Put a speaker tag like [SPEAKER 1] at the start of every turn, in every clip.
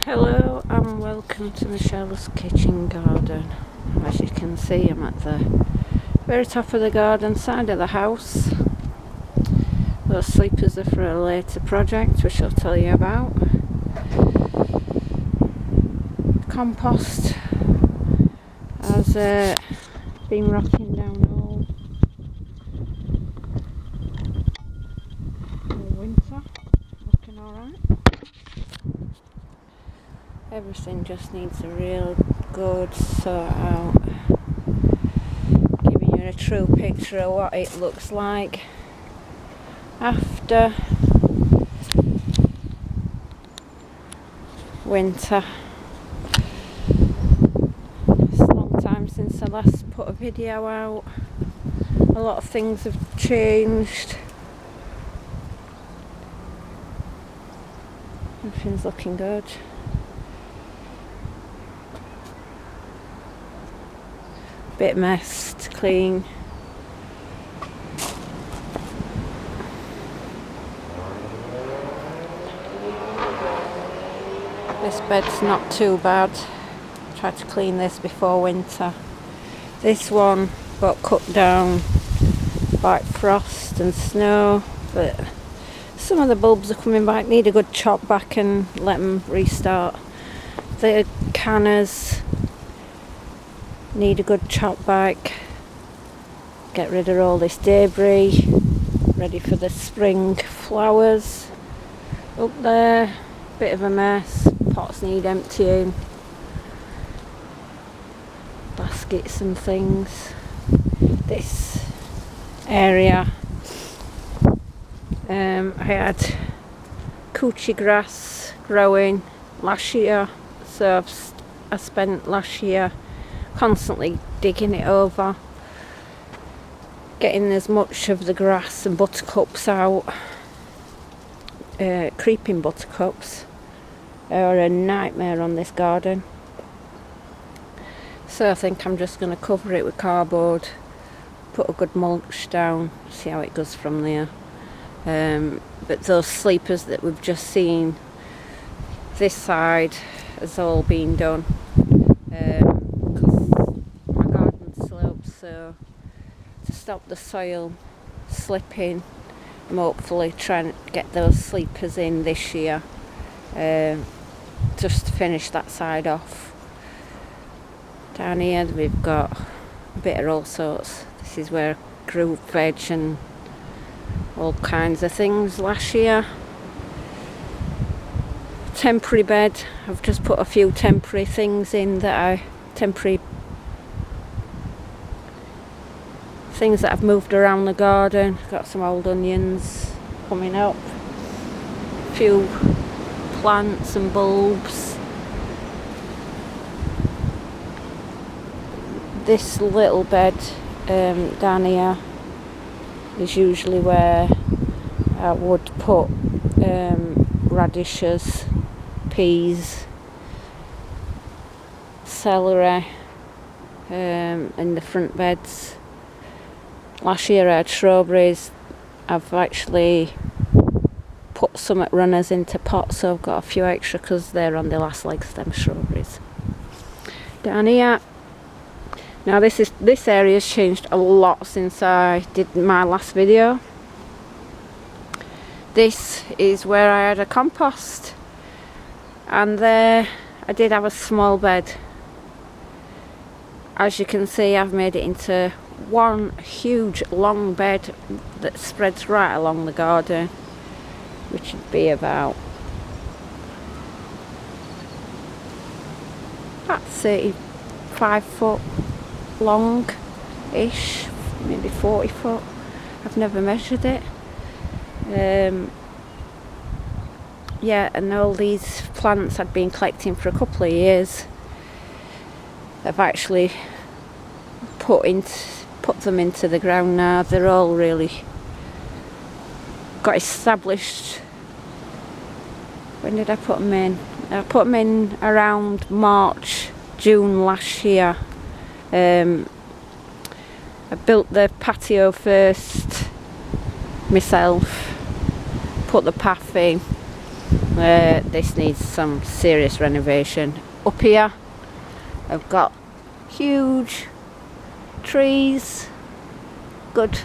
[SPEAKER 1] Hello and welcome to Michelle's kitchen garden. As you can see, I'm at the very top of the garden side of the house. Those sleepers are for a later project which I'll tell you about. Compost has been rotting down all winter, looking alright. Everything just needs a real good sort out, giving you a true picture of what it looks like after winter. It's a long time since I last put a video out. A lot of things have changed. Everything's looking good. Bit mess to clean. This bed's not too bad. Tried to clean this before winter. This one got cut down by frost and snow, but some of the bulbs are coming back. Need a good chop back and let them restart. The canners need a good chop back, get rid of all this debris, ready for the spring flowers. Up there, bit of a mess, pots need emptying, baskets and things. This area, I had coochie grass growing last year, so I spent last year constantly digging it over, getting as much of the grass and buttercups out. Creeping buttercups are a nightmare on this garden, so I think I'm just going to cover it with cardboard, put a good mulch down, see how it goes from there. But those sleepers that we've just seen, this side has all been done. So to stop the soil slipping, I'm hopefully trying to get those sleepers in this year, just to finish that side off. Down here we've got a bit of all sorts. This is where I grew veg and all kinds of things last year. Temporary bed, I've just put a few temporary things in things that I've moved around the garden. Got some old onions coming up, a few plants and bulbs. This little bed down here is usually where I would put radishes, peas, celery in the front beds. Last year I had strawberries. I've actually put some runners into pots, so I've got a few extra because they're on the last legs, them strawberries. Down here, now this area's changed a lot since I did my last video. This is where I had a compost, and there I did have a small bed. As you can see, I've made it into one huge long bed that spreads right along the garden, which would be about 35 foot long ish, maybe 40 foot. I've never measured it. Yeah, and all these plants I'd been collecting for a couple of years, I've actually put them into the ground now. They're all really got established. When did I put them in? I put them in around March, June last year. I built the patio first myself, put the path in, This needs some serious renovation. Up here I've got huge trees, good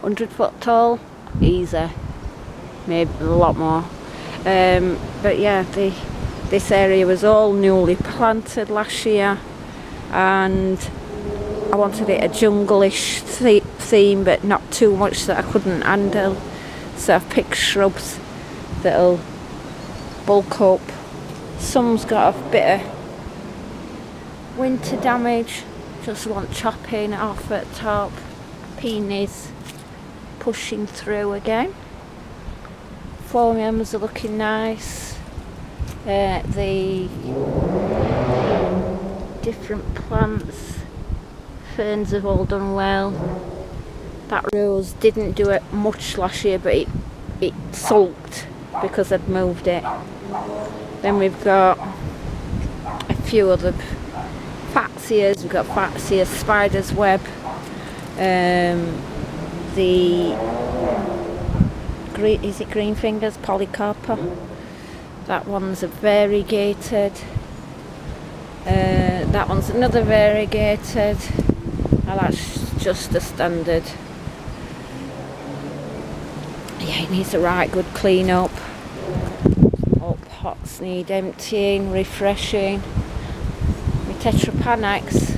[SPEAKER 1] 100-foot tall, easy, maybe a lot more. But yeah, this area was all newly planted last year, and I wanted it a jungle-ish theme, but not too much that I couldn't handle. So I've picked shrubs that'll bulk up. Some's got a bit of winter damage, just want chopping off at top. Peonies pushing through again. Phormiums are looking nice. The different plants, ferns have all done well. That rose didn't do it much last year, but it sulked because I'd moved it. Then we've got a few other Fatsias. We've got Fatsia spider's web. Is it green fingers, polycarpa? That one's a variegated. That one's another variegated. And that's just a standard. Yeah, it needs a right good clean up. All pots need emptying, refreshing. My Tetrapanax,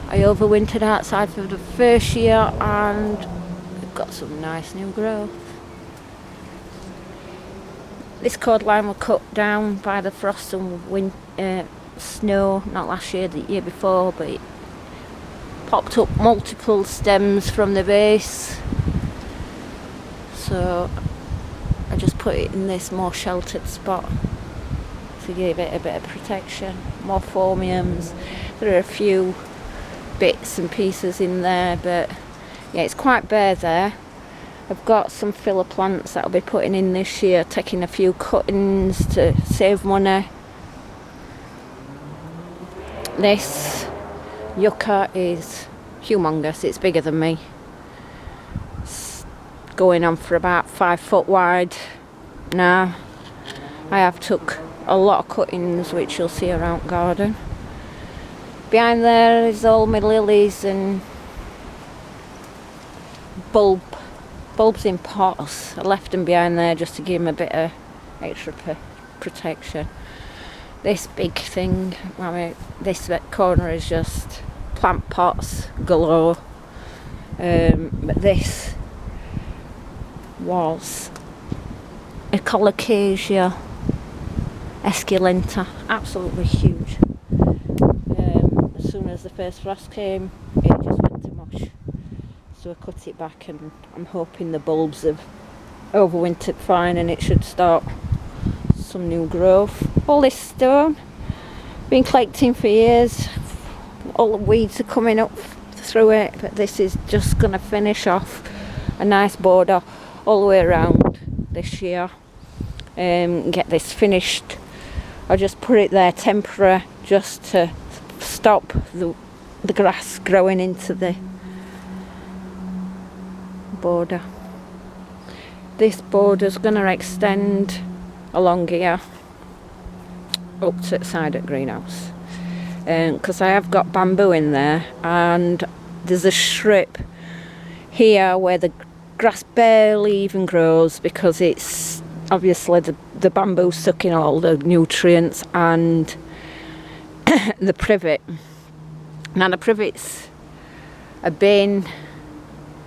[SPEAKER 1] I overwintered outside for the first year, and we've got some nice new growth. This cordline was cut down by the frost and snow, not last year, the year before, but it popped up multiple stems from the base. So I just put it in this more sheltered spot to give it a bit of protection. More phormiums. There are a few bits and pieces in there, but yeah, it's quite bare there. I've got some filler plants that I'll be putting in this year, taking a few cuttings to save money. This yucca is humongous, it's bigger than me. It's going on for about 5 foot wide now. I have took a lot of cuttings, which you'll see around garden. Behind there is all my lilies and bulbs in pots. I left them behind there just to give them a bit of extra protection. This big thing, I mean, this corner is just plant pots galore. But this was a Colocasia esculenta, absolutely huge. As soon as the first frost came, it just went to mush. So I cut it back, and I'm hoping the bulbs have overwintered fine and it should start some new growth. All this stone, been collecting for years. All the weeds are coming up through it, but this is just going to finish off a nice border all the way around this year. Get this finished. I'll just put it there temporary just to stop the grass growing into the border. This border's going to extend along here up to the side of the greenhouse, because I have got bamboo in there, and there's a strip here where the grass barely even grows because it's obviously the bamboo sucking all the nutrients and the privet. Now the privet's a bane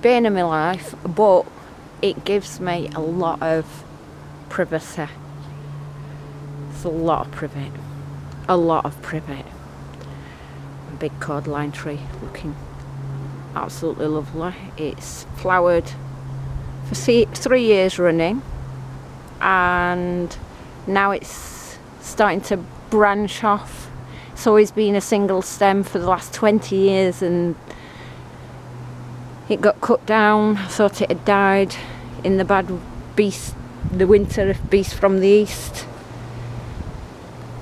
[SPEAKER 1] of my life, but it gives me a lot of privacy. It's a lot of privet. A big cordline tree looking absolutely lovely. It's flowered for 3 years running, and now it's starting to branch off. It's always been a single stem for the last 20 years, and it got cut down. I thought it had died in the winter beast from the east,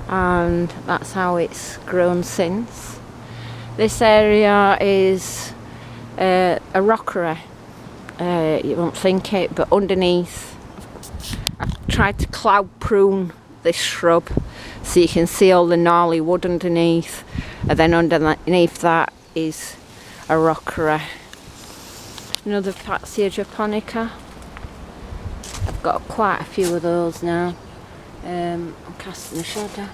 [SPEAKER 1] and that's how it's grown since. This area is a rockery. You won't think it, but underneath I've tried to cloud prune this shrub so you can see all the gnarly wood underneath, and then underneath that is a rockery. Another Fatsia japonica. I've got quite a few of those now. I'm casting a shadow.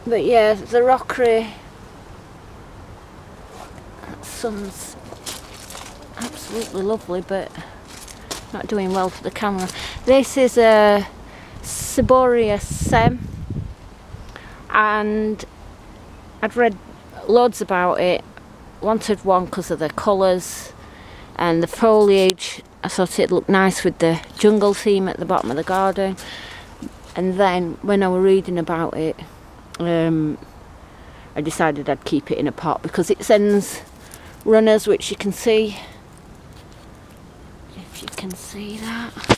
[SPEAKER 1] But yeah, the rockery, that sun's absolutely lovely, but not doing well for the camera. This is a Ciboria Sem, and I'd read loads about it. Wanted one because of the colours and the foliage. I thought it looked nice with the jungle theme at the bottom of the garden. And then when I was reading about it, I decided I'd keep it in a pot because it sends runners, which you can see. If you can see that.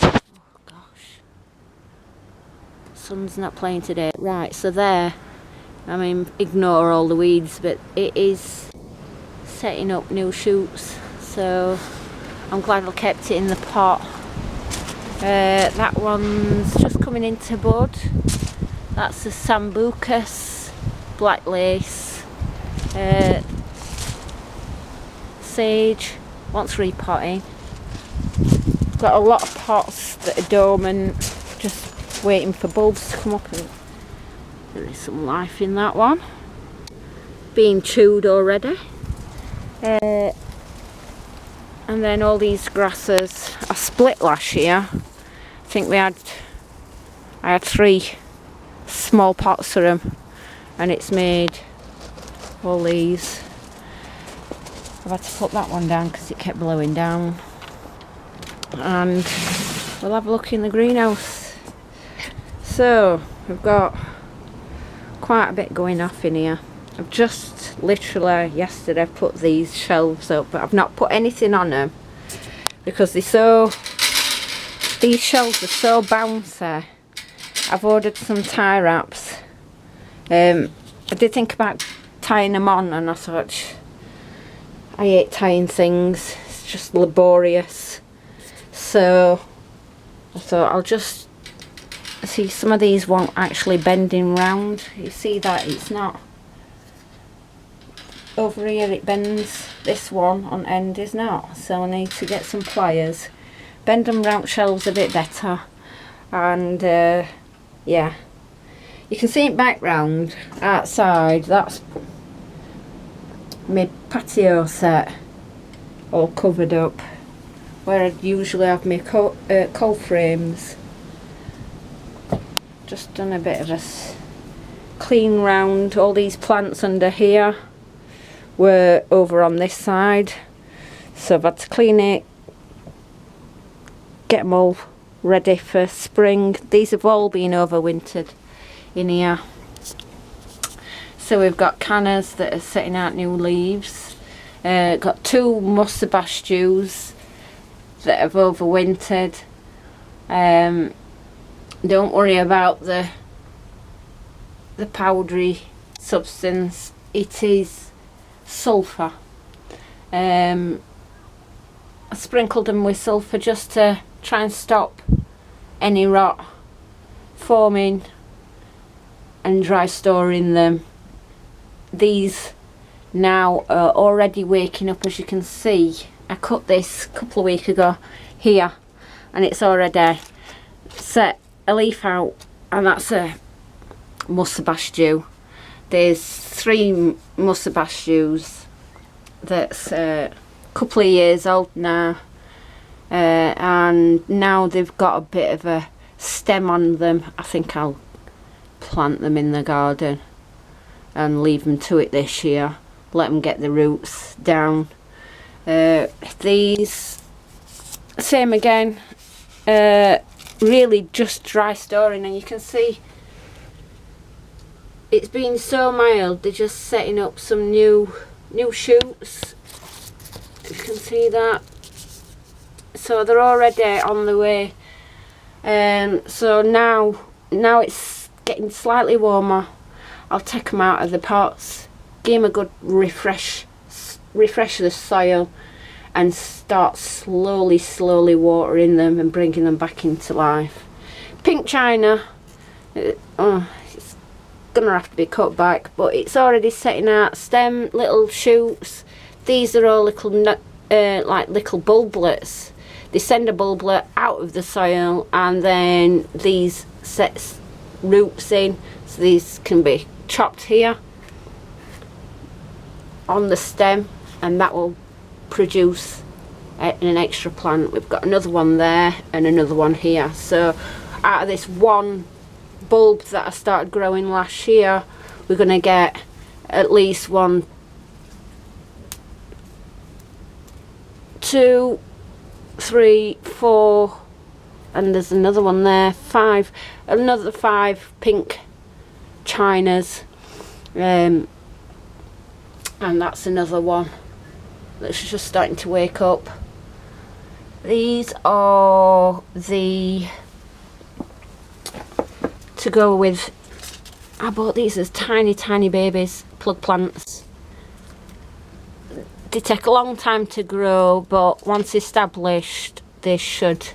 [SPEAKER 1] Oh gosh. Sun's not playing today. Right, so there. I mean, ignore all the weeds, but it is setting up new shoots, so I'm glad I kept it in the pot. That one's just coming into bud. That's the Sambucus, black lace, sage, wants repotting. Got a lot of pots that are dormant, just waiting for bulbs to come up, and there is some life in that one. Being chewed already. And then all these grasses are split last year. I think I had 3 small pots for them, and it's made all these. I've had to put that one down because it kept blowing down. And we'll have a look in the greenhouse. So we've got quite a bit going off in here. I've just literally yesterday put these shelves up, but I've not put anything on them because these shelves are so bouncy. I've ordered some tie wraps. I did think about tying them on, and I thought I hate tying things, it's just laborious. So I thought I'll just see, some of these won't actually bending round. You see that it's not over here, it bends. This one on end is not, so I need to get some pliers, bend them round shelves a bit better. And yeah, you can see it background outside. That's my patio set all covered up, where I'd usually have my coal frames. Just done a bit of a clean round. All these plants under here were over on this side, so I've had to clean it, get them all ready for spring. These have all been overwintered in here. So we've got cannas that are setting out new leaves. Got 2 musabastus that have overwintered. Don't worry about the powdery substance. It is sulphur. I sprinkled them with sulphur just to try and stop any rot forming and dry storing them. These now are already waking up, as you can see. I cut this a couple of weeks ago here, and it's already set a leaf out, and that's a musabastu. There's 3 musabastus that's a couple of years old now, and now they've got a bit of a stem on them. I think I'll plant them in the garden and leave them to it this year, let them get the roots down. These, same again, really just dry storing, and you can see it's been so mild, they're just setting up some new shoots. You can see that, so they're already on the way. So now it's getting slightly warmer. I'll take them out of the pots, give them a good refresh the soil, and start slowly watering them and bringing them back into life. Pink China, it's gonna have to be cut back, but it's already setting out stem, little shoots. These are all little like little bulblets. They send a bulblet out of the soil, and then these sets roots in, so these can be chopped here on the stem, and that will produce an extra plant. We've got another one there and another one here. So out of this one bulb that I started growing last year, we're going to get at least 1, 2, 3, 4, and there's another one there, 5, another 5 pink Chinas, and that's another one that's just starting to wake up. These are the to go with, I bought these as tiny babies, plug plants. They take a long time to grow, but once established they should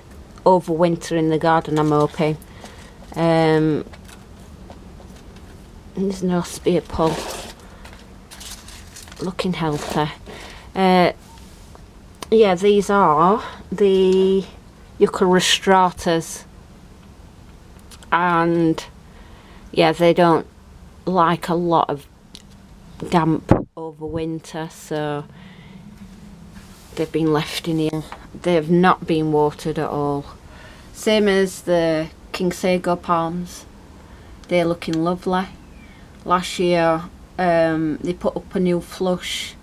[SPEAKER 1] overwinter in the garden, I'm hoping. There's no spear pull, looking healthy. Yeah, these are the Yucca rostratas, and yeah, they don't like a lot of damp over winter, so they've been left in here. They have not been watered at all. Same as the King Sago palms, they're looking lovely. Last year they put up a new flush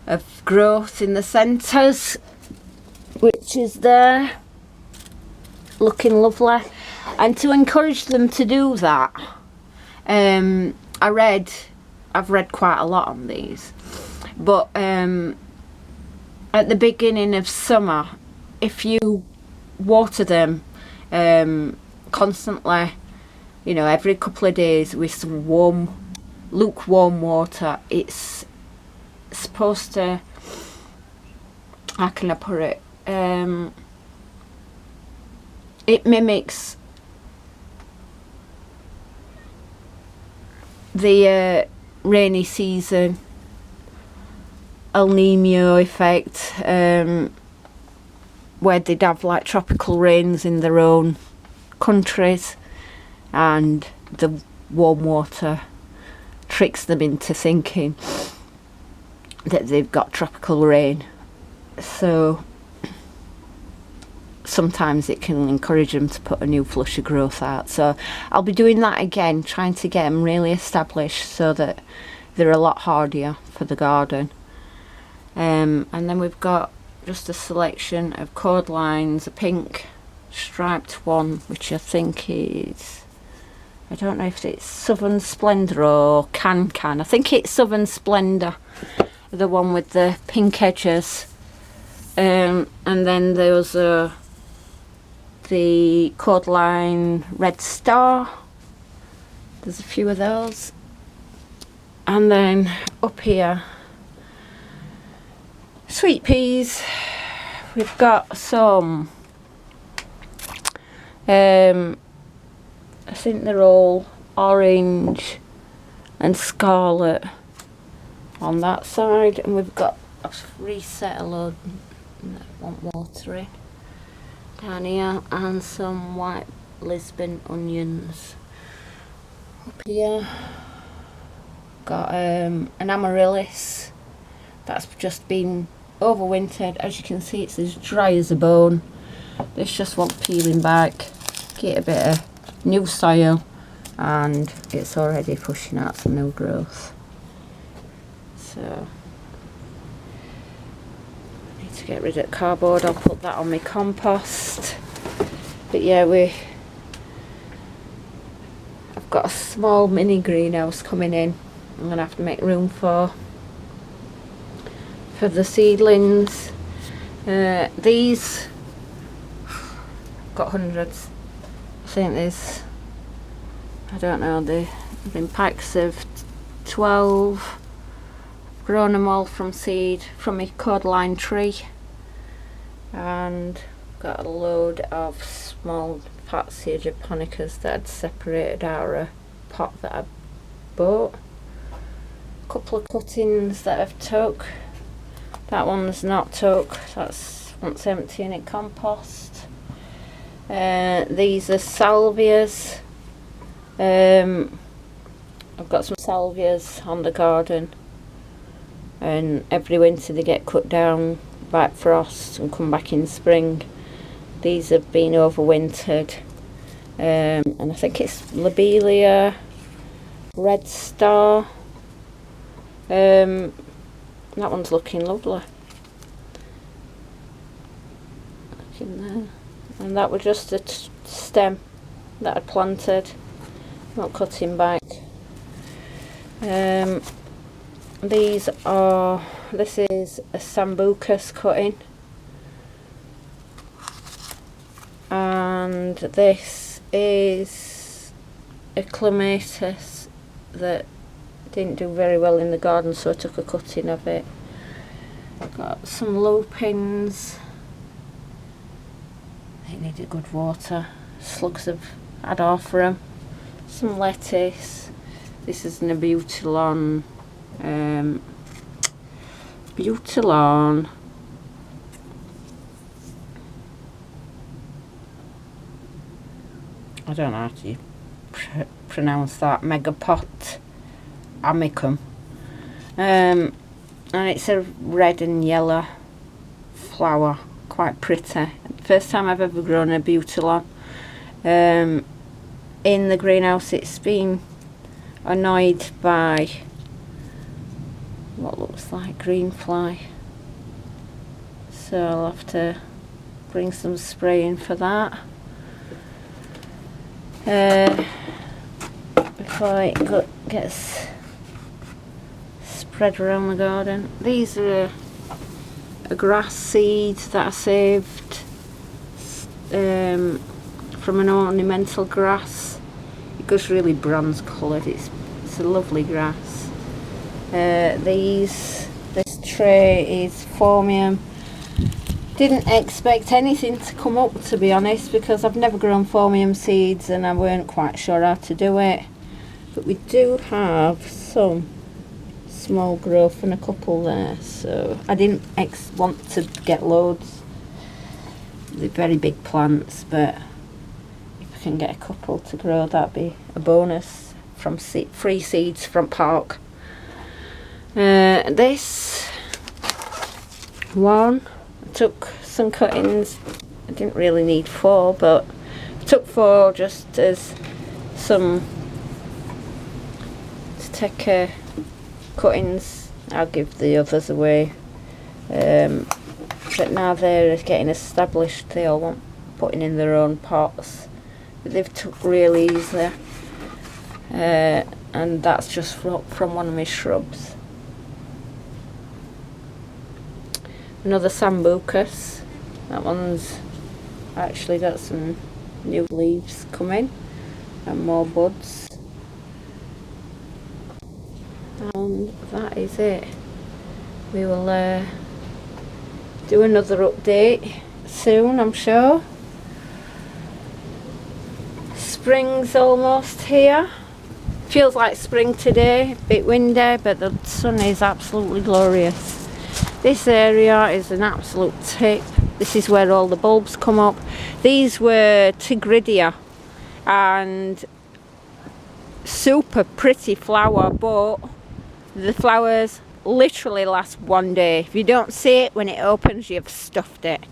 [SPEAKER 1] of growth in the centres, which is there, looking lovely. And to encourage them to do that, I've read quite a lot on these, but at the beginning of summer, if you water them constantly, you know, every couple of days with some lukewarm water, it's supposed to, how can I put it, it mimics the rainy season El Nino effect, where they'd have like tropical rains in their own countries, and the warm water tricks them into thinking that they've got tropical rain. So sometimes it can encourage them to put a new flush of growth out. So I'll be doing that again, trying to get them really established so that they're a lot hardier for the garden. And then we've got just a selection of cordlines, a pink striped one, which I think is, I don't know if it's Southern Splendor or Can. I think it's Southern Splendor, the one with the pink edges. And then there's the cordline Red Star. There's a few of those. And then up here, sweet peas. We've got some, I think they're all orange and scarlet on that side, and we've got, I've reset a load that want watering down here, and some white Lisbon onions up here. Got an amaryllis that's just been overwintered. As you can see, it's as dry as a bone. This just wants peeling back, get a bit of new soil, and it's already pushing out some new growth. So I need to get rid of cardboard. I'll put that on my compost. But yeah, I've got a small mini greenhouse coming in. I'm gonna have to make room for the seedlings. These got hundreds. I think there's, I don't know, they've been packs of 12. grown them all from seed from a cordyline tree, and got a load of small Fatsia japonicas that I'd separated out of a pot that I bought. A couple of cuttings that I've took. That one's not took, that's wants emptying in compost. These are salvias. I've got some salvias on the garden, and every winter they get cut down by frost and come back in spring. These have been overwintered, and I think it's Lobelia Red Star. That one's looking lovely. Look in there. And that was just a stem that I planted, not cutting back. This is a Sambucus cutting, and this is a Clematis that didn't do very well in the garden, so I took a cutting of it. Got some lupins. They needed good water. Slugs have had off for them. Some lettuce. This is an Abutilon. Butilon. I don't know how to pronounce that. Megapot amicum. And it's a red and yellow flower, quite pretty. First time I've ever grown a Butilon. In the greenhouse it's been annoyed by what looks like green fly, so I'll have to bring some spray in for that before it gets spread around the garden. These are a grass seed that I saved from an ornamental grass. It goes really bronze coloured. It's a lovely grass. This tray is Phormium. Didn't expect anything to come up, to be honest, because I've never grown Phormium seeds and I weren't quite sure how to do it. But we do have some small growth and a couple there, so I didn't want to get loads. They're very big plants, but if I can get a couple to grow, that'd be a bonus from free seeds from Park. This one, I took some cuttings. I didn't really need 4, but I took 4 just as some to take cuttings. I'll give the others away. But now they're getting established, they all want putting in their own pots. But they've took really easily. And that's just from one of my shrubs. Another Sambucus. That one's actually got some new leaves coming and more buds. And that is it. We will do another update soon, I'm sure. Spring's almost here. Feels like spring today, a bit windy, but the sun is absolutely glorious. This area is an absolute tip. This is where all the bulbs come up. These were Tigridia, and super pretty flower, but the flowers literally last one day. If you don't see it when it opens, you've stuffed it.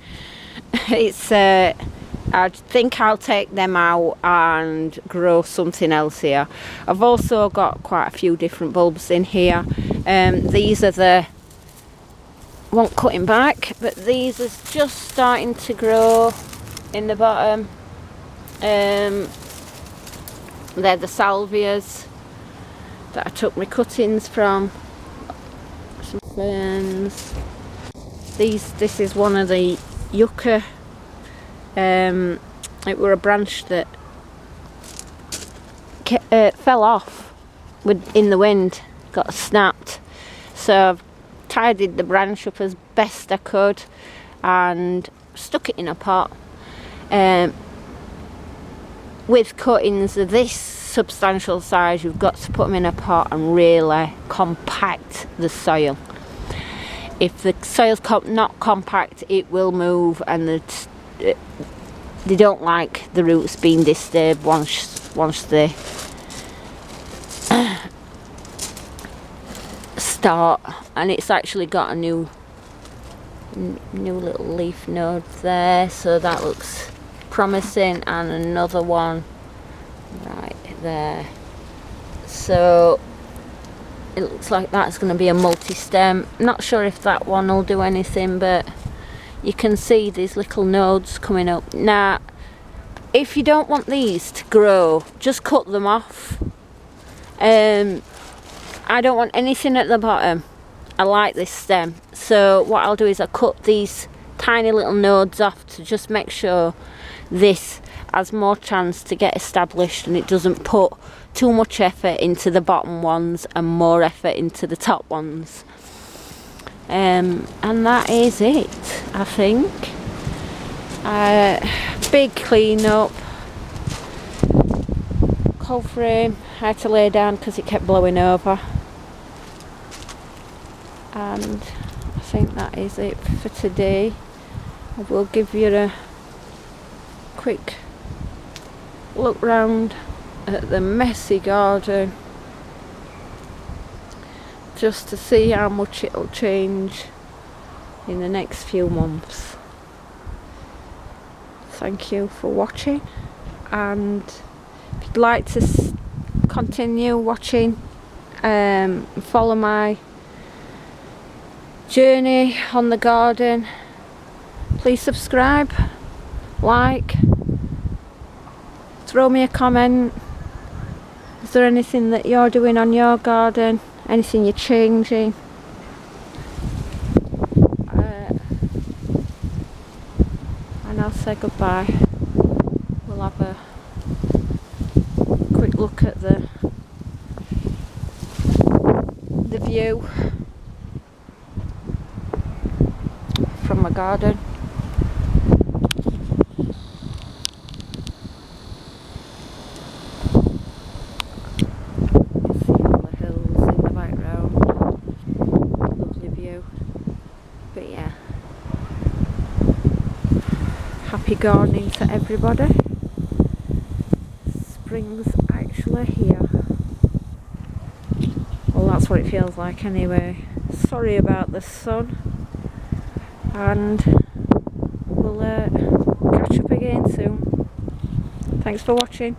[SPEAKER 1] It's I think I'll take them out and grow something else here. I've also got quite a few different bulbs in here. These are the won't cutting back, but these are just starting to grow in the bottom. They're the salvias that I took my cuttings from. Some ferns. This is one of the yucca. It were a branch that fell off in the wind, got snapped. So I've tidied the branch up as best I could and stuck it in a pot. With cuttings of this substantial size, you've got to put them in a pot and really compact the soil. If the soil's not compact, it will move, and they don't like the roots being disturbed once they start. And it's actually got a new little leaf node there, so that looks promising, and another one right there. So it looks like that's going to be a multi-stem. Not sure if that one will do anything, but you can see these little nodes coming up. Now, if you don't want these to grow, just cut them off. I don't want anything at the bottom. I like this stem, so what I'll do is I'll cut these tiny little nodes off to just make sure this has more chance to get established and it doesn't put too much effort into the bottom ones and more effort into the top ones. And that is it, I think. Big clean up. Cold frame I had to lay down because it kept blowing over. And I think that is it for today. I will give you a quick look round at the messy garden just to see how much it'll change in the next few months. Thank you for watching, and if you'd like to continue watching, follow my journey on the garden, please subscribe, like, throw me a comment. Is there anything that you're doing on your garden, anything you're changing? And I'll say goodbye. We'll have a quick look at the view from my garden. See all the hills in the background. Lovely view. But yeah, happy gardening to everybody. Spring's actually here. Well, that's what it feels like anyway. Sorry about the sun, and we'll catch up again soon. Thanks for watching.